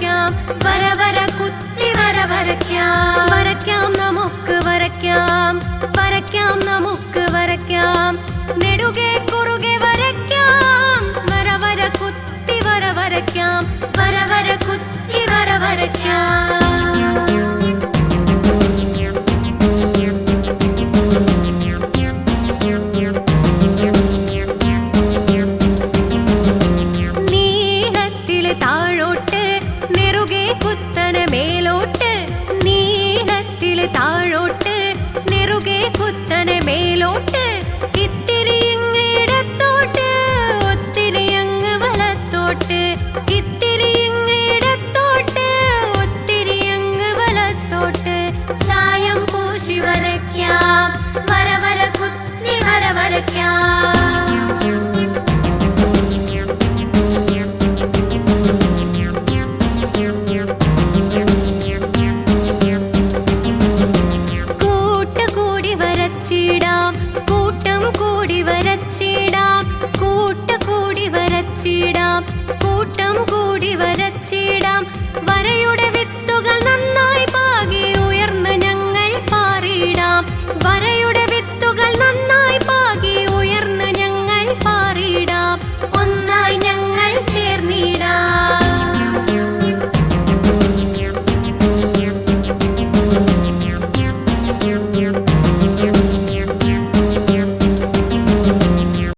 വരയ്ക്കാം, വര വര കുത്തി വര വരയ്ക്കാം. വരയ്ക്കാം നമുക്ക് വരയ്ക്കാം, വരയ്ക്കാം നമുക്ക് വരയ്ക്കാം. നെടുകെ കുറുകെ വരയ്ക്കാം, വര വര കുത്തി വര വരയ്ക്കാം, വര വര കുത്തി വര വരയ്ക്കാം. താഴോട്ട് നെറുകെ കുത്തനെ മേലോട്ട്, നീളത്തില് താഴോട്ട് നെറുകെ കുത്തനെ മേലോട്ട്. ഇത്തിരി ഇങ്ങ് ഇടത്തോട്ട്, ഒത്തിരി അങ്ങ് വലത്തോട്ട്. ഇത്തിരി ഇങ്ങ് ഇടത്തോട്ട്, ഒത്തിരി അങ്ങ് വലത്തോട്ട്. ചായം പൂശി വരയ്ക്കാം, വര വര കുത്തി വര വരയ്ക്കാം. കൂട്ടം കൂടി വരച്ചിടാം, കൂട്ടുകൂടി വരച്ചിടാം, കൂട്ടം കൂടി വരച്ചിടാം. വരയുടെ വിത്തുകൾ